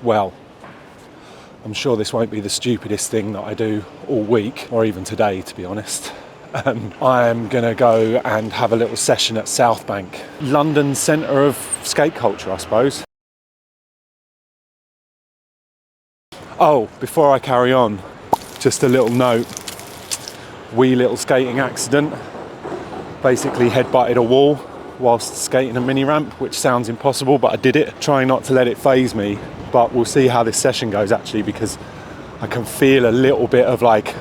Well, I'm sure this won't be the stupidest thing that I do all week, or even today, to be honest. I am going to go and have a little session at Southbank, London's centre of skate culture, I suppose. Oh, before I carry on, just a little note. Wee little skating accident. Basically head-butted a wall whilst skating a mini ramp, which sounds impossible, but I did it. Trying not to let it faze me, but we'll see how this session goes actually, because I can feel a little bit of like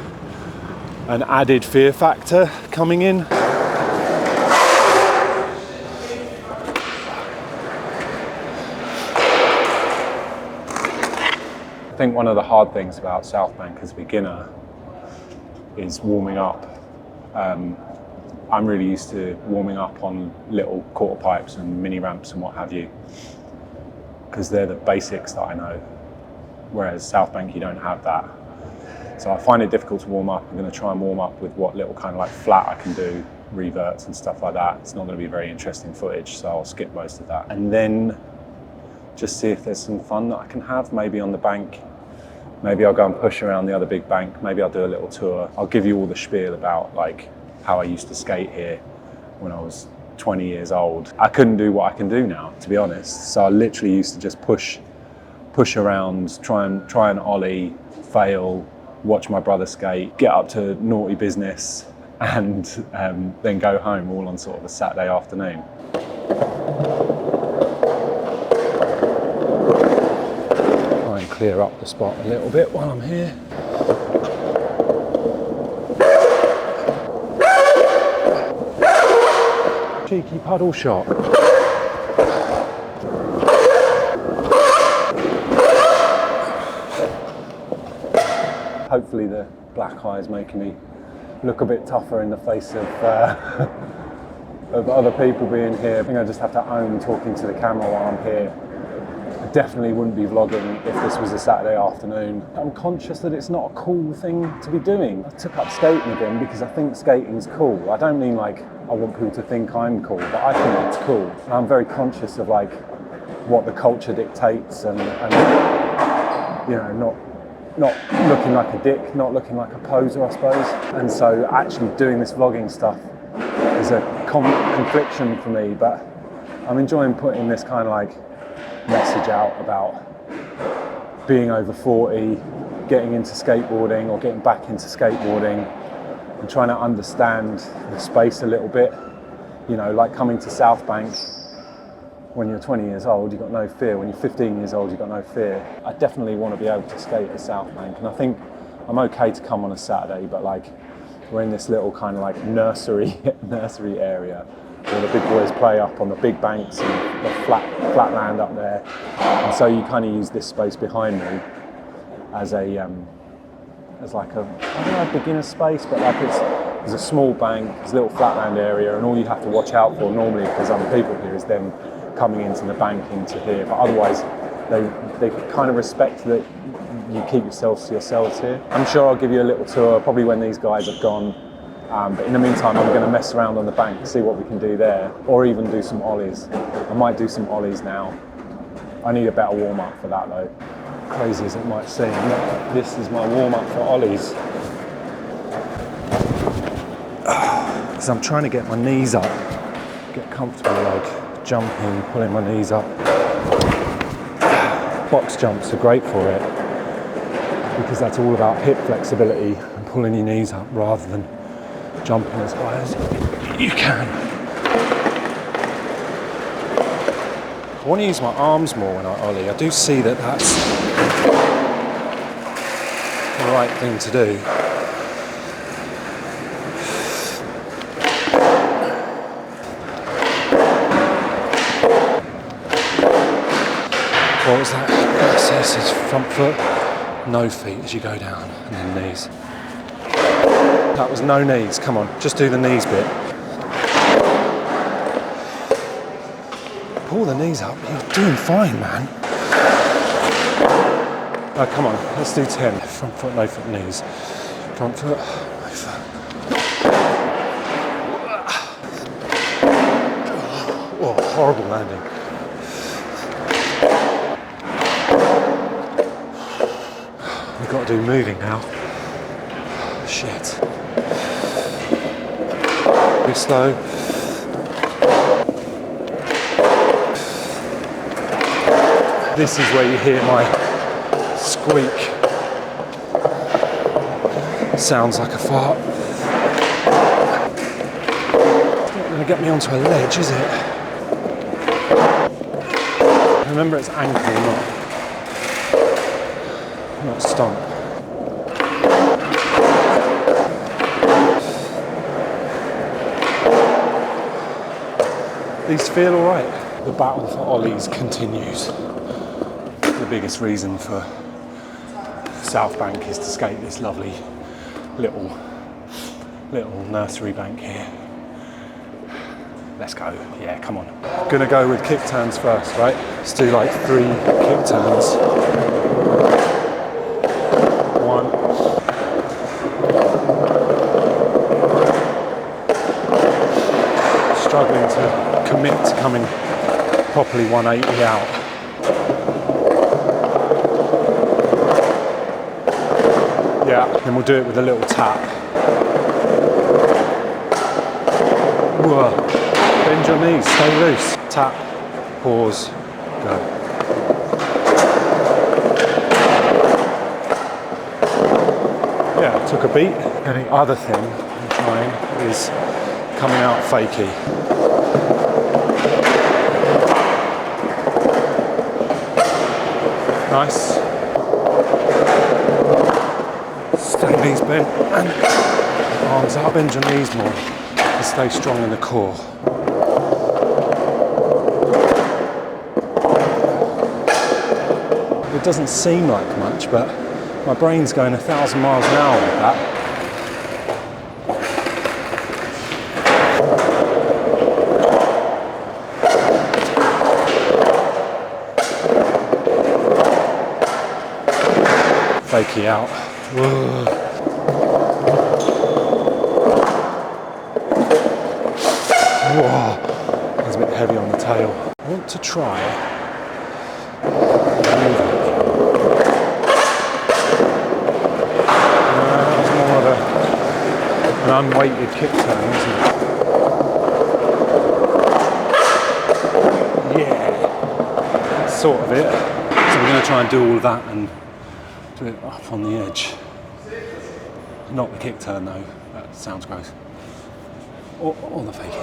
an added fear factor coming in. I think one of the hard things about Southbank as a beginner is warming up. I'm really used to warming up on little quarter pipes and mini ramps and what have you, because they're the basics that I know, whereas Southbank you don't have that. So I find it difficult to warm up. I'm going to try and warm up with what little kind of like flat I can do, reverts and stuff like that. It's not going to be very interesting footage, so I'll skip most of that. And then just see if there's some fun that I can have, maybe on the bank. Maybe I'll go and push around the other big bank. Maybe I'll do a little tour. I'll give you all the spiel about like how I used to skate here when I was 20 years old. I couldn't do what I can do now, to be honest. So I literally used to just push around, try and ollie, fail, watch my brother skate, get up to naughty business, and then go home all on sort of a Saturday afternoon. Try and clear up the spot a little bit while I'm here. Cheeky puddle shot. Hopefully the black eye is making me look a bit tougher in the face of other people being here. I think I just have to own talking to the camera while I'm here. I definitely wouldn't be vlogging if this was a Saturday afternoon. I'm conscious that it's not a cool thing to be doing. I took up skating again because I think skating's cool. I don't mean like I want people to think I'm cool, but I think it's cool. And I'm very conscious of like what the culture dictates and you know, not looking like a dick, not looking like a poser, I suppose. And so actually doing this vlogging stuff is a confliction for me, but I'm enjoying putting this kind of like message out about being over 40, getting into skateboarding or getting back into skateboarding and trying to understand the space a little bit. You know, like coming to Southbank, when you're 20 years old, you've got no fear. When you're 15 years old, you've got no fear. I definitely want to be able to skate at Southbank, and I think I'm okay to come on a Saturday, but like we're in this little kind of like nursery area where the big boys play up on the big banks and the flat land up there, and so you kind of use this space behind me as a as like a, I don't know, beginner space, but like there's a small bank, there's a little flatland area, and all you have to watch out for normally, because other people here, is them coming into the bank into here, but otherwise they kind of respect that you keep yourselves to yourselves here. I'm sure I'll give you a little tour probably when these guys have gone, but in the meantime I'm going to mess around on the bank, see what we can do there, or even do some ollies. I might do some ollies now. I need a better warm up for that though. Crazy as it might seem, this is my warm up for ollies. Because I'm trying to get my knees up, get comfortable, like jumping, pulling my knees up. Box jumps are great for it because that's all about hip flexibility and pulling your knees up rather than jumping as high as you can. I want to use my arms more when I ollie. I do see that that's the right thing to do. What was that? That says front foot, no feet as you go down, and then knees. That was no knees, come on, just do the knees bit. Pull the knees up, you're doing fine, man. Oh, come on, let's do 10. Front foot, no foot, knees. Front foot, no foot. Oh, horrible landing. got to do moving now. Shit. Be slow. This is where you hear my squeak. Sounds like a fart. It's not going to get me onto a ledge, is it? Remember, it's ankle, not stomp. These feel all right. The battle for ollies continues. The biggest reason for Southbank is to skate this lovely little nursery bank here. Let's go. Yeah, come on. Gonna go with kick turns first, right? Let's do like 3 kick turns. 1. Struggling to commit to coming properly 180 out. Yeah, then we'll do it with a little tap. Whoa. Bend your knees, stay loose. Tap, pause, go. Yeah, took a beat. And the other thing I'm trying is coming out fakie. Nice. Stay knees bent and arms up, bend your knees more and stay strong in the core. It doesn't seem like much, but my brain's going 1,000 miles an hour with that. Fakie out. Whoa. Whoa. That's a bit heavy on the tail. I want to try that's more of an unweighted kick turn, isn't it? Yeah, that's sort of it. So we're going to try and do all of that and do it up on the edge. Not the kick turn though, that sounds gross. Or the fake.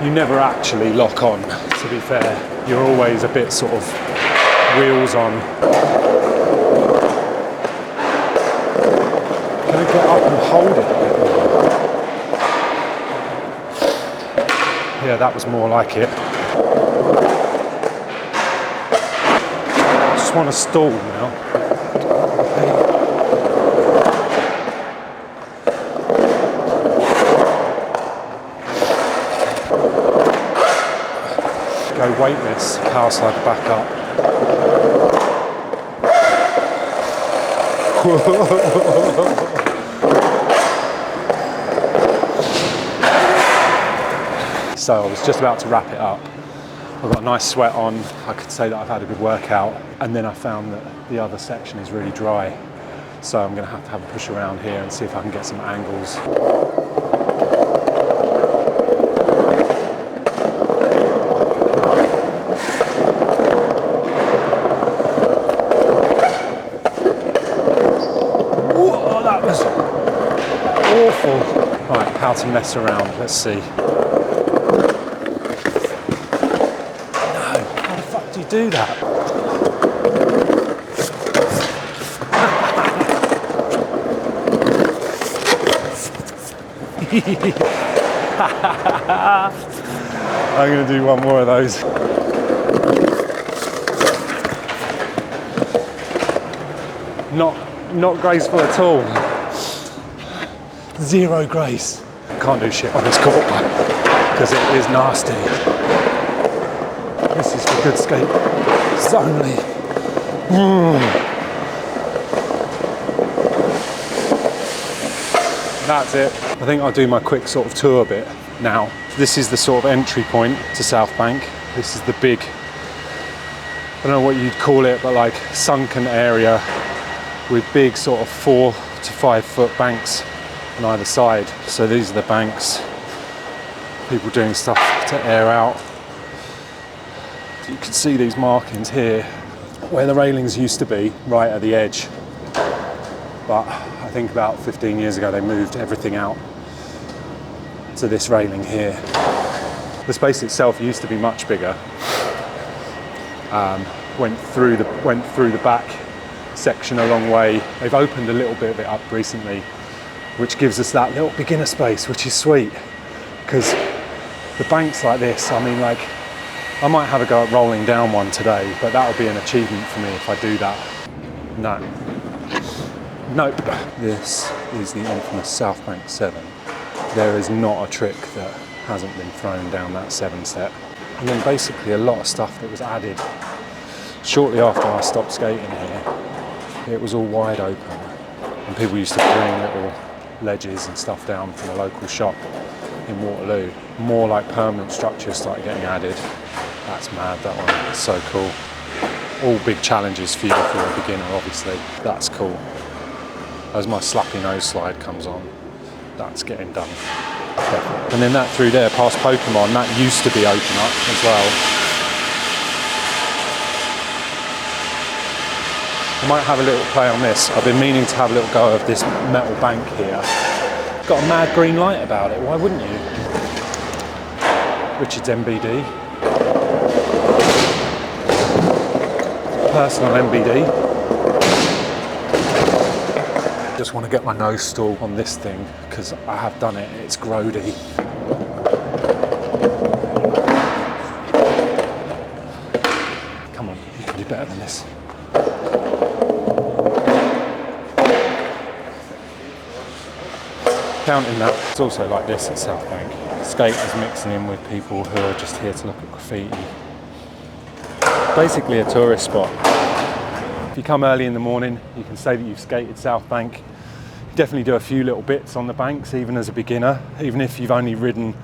You never actually lock on, to be fair. You're always a bit sort of wheels on. Can I get up and hold it a bit more? Yeah, that was more like it. Just want to stall now. Go weightless, power slide back up. So I was just about to wrap it up. I've got a nice sweat on. I could say that I've had a good workout. And then I found that the other section is really dry. So I'm gonna have a push around here and see if I can get some angles. Whoa, that was awful. Right, how to mess around, let's see. Do that. I'm going to do one more of those. Not graceful at all. Zero grace. Can't do shit on this court because it is nasty. This is for good skate. It's only. that's it. I think I'll do my quick sort of tour bit now. This is the sort of entry point to Southbank. This is the big, I don't know what you'd call it, but like sunken area with big sort of 4 to 5 foot banks on either side. So these are the banks, people doing stuff to air out. You can see these markings here where the railings used to be, right at the edge. But I think about 15 years ago they moved everything out to this railing here. The space itself used to be much bigger. Went through the back section a long way. They've opened a little bit of it up recently, which gives us that little beginner space, which is sweet. Because the banks like this, I mean, like, I might have a go at rolling down one today, but that'll be an achievement for me if I do that. No. Nope. This is the infamous Southbank 7. There is not a trick that hasn't been thrown down that 7 set. And then basically a lot of stuff that was added shortly after I stopped skating here. It was all wide open, and people used to bring little ledges and stuff down from the local shop in Waterloo. More like permanent structures started getting added. That's mad, that one. It's so cool. All big challenges for you if you're a beginner, obviously. That's cool. As my slappy nose slide comes on, that's getting done. Definitely. And then that through there, past Pokemon, that used to be open up as well. I might have a little play on this. I've been meaning to have a little go of this metal bank here. Got a mad green light about it, why wouldn't you? Richard's MBD. Personal MBD. Just want to get my nose stall on this thing because I have done it, it's grody. Come on, you can do better than this. Counting that, it's also like this at Southbank. Skaters mixing in with people who are just here to look at graffiti. Basically a tourist spot. If you come early in the morning, you can say that you've skated Southbank. You definitely do a few little bits on the banks, even as a beginner. Even if you've only ridden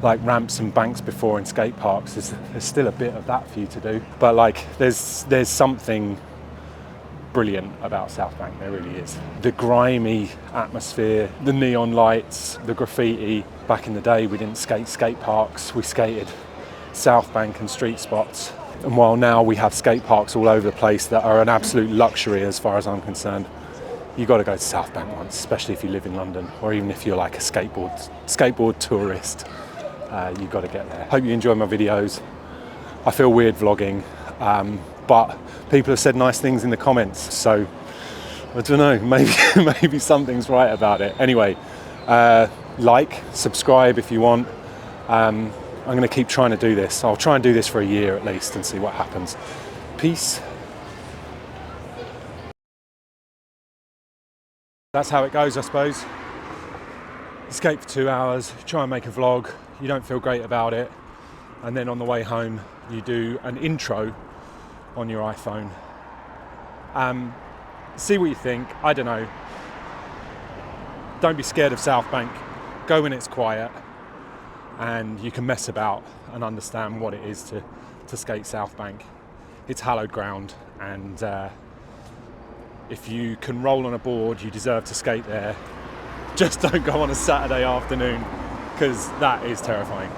like ramps and banks before in skate parks, there's still a bit of that for you to do. But like, there's something brilliant about Southbank, there really is. The grimy atmosphere, the neon lights, the graffiti. Back in the day, we didn't skate parks, we skated Southbank and street spots. And while now we have skate parks all over the place that are an absolute luxury as far as I'm concerned, you got to go to Southbank once, especially if you live in London, or even if you're like a skateboard tourist. You got to get there. Hope you enjoy my videos. I feel weird vlogging, but people have said nice things in the comments, so I don't know, maybe something's right about it. Anyway, like, subscribe if you want. I'm going to keep trying to do this. I'll try and do this for a year at least and see what happens. Peace. That's how it goes, I suppose. Skate for 2 hours, try and make a vlog. You don't feel great about it. And then on the way home, you do an intro on your iPhone. See what you think. I don't know. Don't be scared of Southbank. Go when it's quiet and you can mess about and understand what it is to skate Southbank. It's hallowed ground, and if you can roll on a board, you deserve to skate there. Just don't go on a Saturday afternoon, because that is terrifying.